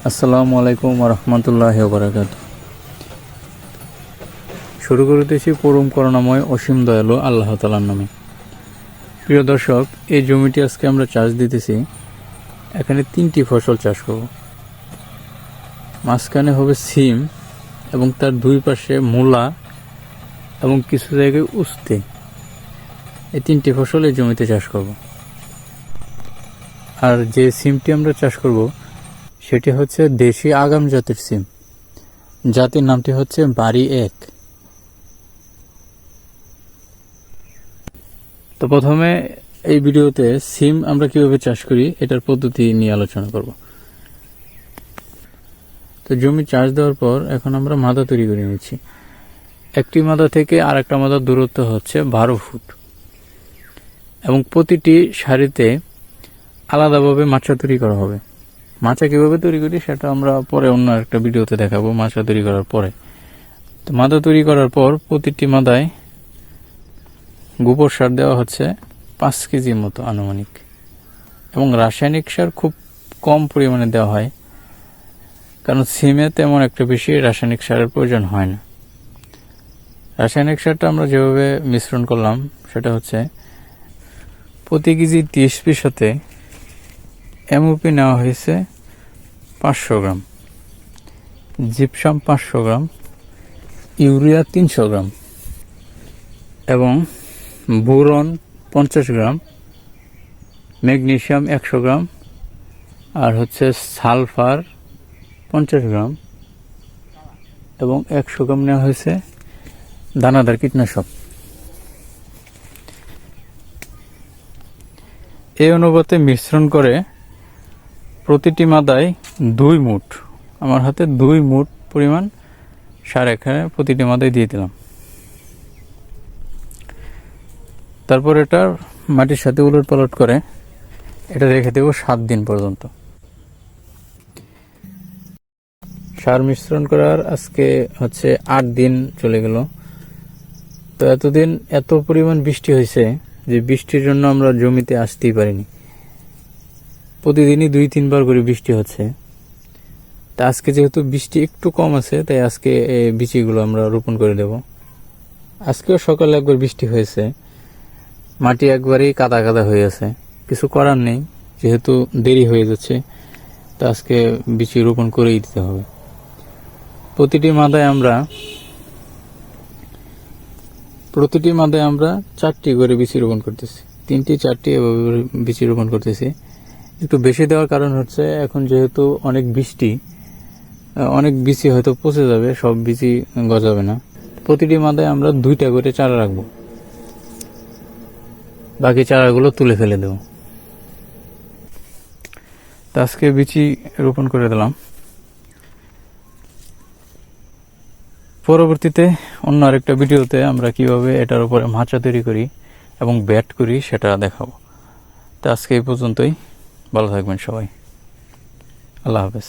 আসসালামু আলাইকুম রহমতুল্লাহ বারাকাত। শুরু করতেছি পরম করুণাময় অসীম দয়ালু আল্লাহ তাআলার নামে। প্রিয় দর্শক, এই জমিটি আজকে আমরা চাষ দিতেছি। এখানে 3টি ফসল চাষ করব। মাঝখানে হবে সিম এবং তার দুই পাশে মূলা এবং কিছু জায়গায় উস্তে। এই 3টি ফসল এই জমিতে চাষ করব। আর যে সিমটি আমরা চাষ করব সেটি হচ্ছে দেশি আগাম জাতের সিম। জাতির নামটি হচ্ছে বাড়ি 1। তো প্রথমে এই ভিডিওতে সিম আমরা কিভাবে চাষ করি এটার পদ্ধতি নিয়ে আলোচনা করব। তো জমি চাষ দেওয়ার পর এখন আমরা মাদা তৈরি করে নিচ্ছি। একটি মাদা থেকে আরেকটা মাদার দূরত্ব হচ্ছে 12 ফুট এবং প্রতিটি সারিতে আলাদাভাবে মাচা তৈরি করা হবে। মাচা কিভাবে তৈরি করি সেটা আমরা পরে অন্য একটা ভিডিওতে দেখাবো। মাচা তৈরি করার পরে তো মাদা তৈরি করার পর প্রতিটি মাদায় গোবর সার দেওয়া হচ্ছে 5 কেজির মতো আনুমানিক, এবং রাসায়নিক সার খুব কম পরিমাণে দেওয়া হয়, কারণ সিমে তেমন একটা বেশি রাসায়নিক সারের প্রয়োজন হয় না। রাসায়নিক সারটা আমরা যেভাবে মিশ্রণ করলাম সেটা হচ্ছে প্রতি কেজি টিএসপির সাথে এমওপি নেওয়া হয়েছে 500 গ্রাম, জিপসাম 500 গ্রাম, ইউরিয়া 300 গ্রাম এবং বোরন 50 গ্রাম, ম্যাগনেসিয়াম 100 গ্রাম, আর হচ্ছে সালফার 50 গ্রাম এবং 100 গ্রাম নেওয়া হয়েছে দানাদার কীটনাশক। এই অনুপাতে মিশ্রণ করে প্রতিটি মাদায় 2 মুঠ, আমার হাতে 2 মুঠ পরিমাণ সার এখানে প্রতিটি মাদায় দিয়ে দিলাম। তারপর এটা মাটির সাথে উলট পালট করে এটা রেখে দেব 7 দিন পর্যন্ত। সার মিশ্রণ করার আজকে হচ্ছে 8 দিন চলে গেল। তো এতদিন এত পরিমাণ বৃষ্টি হয়েছে যে বৃষ্টির জন্য আমরা জমিতে আসতেই পারিনি। প্রতিদিনই 2-3 বার করে বৃষ্টি হচ্ছে। তা আজকে যেহেতু বৃষ্টি একটু কম আছে তাই আজকে এই বীজগুলো আমরা রোপণ করে দেব। আজকেও সকালে একবার বৃষ্টি হয়েছে, মাটি একবারেই কাদা কাদা হয়ে আছে। কিছু করার নেই, যেহেতু দেরি হয়ে যাচ্ছে তা আজকে বীজ রোপণ করেই দিতে হবে। প্রতিটি মাদায় আমরা 4টি করে বীজ রোপণ করতেছি। 3টি 4টি এভাবে বীজ রোপণ করতেছি। একটু বেশি দেওয়ার কারণ হচ্ছে এখন যেহেতু অনেক বৃষ্টি, অনেক বীজই হয়তো পচে যাবে, সব বীজই গজাবে না। প্রতিটি মাদায় আমরা 2টা করে চারা রাখবো, বাকি চারাগুলো তুলে ফেলে দেব। তো আজকে বীজ রোপণ করে দিলাম। পরবর্তীতে অন্য আরেকটা ভিডিওতে আমরা কিভাবে এটার উপরে মাচা তৈরি করি এবং ব্যাট করি সেটা দেখাবো। তো আজকে এই পর্যন্তই। ভালো থাকবেন সবাই। আল্লাহ হাফেজ।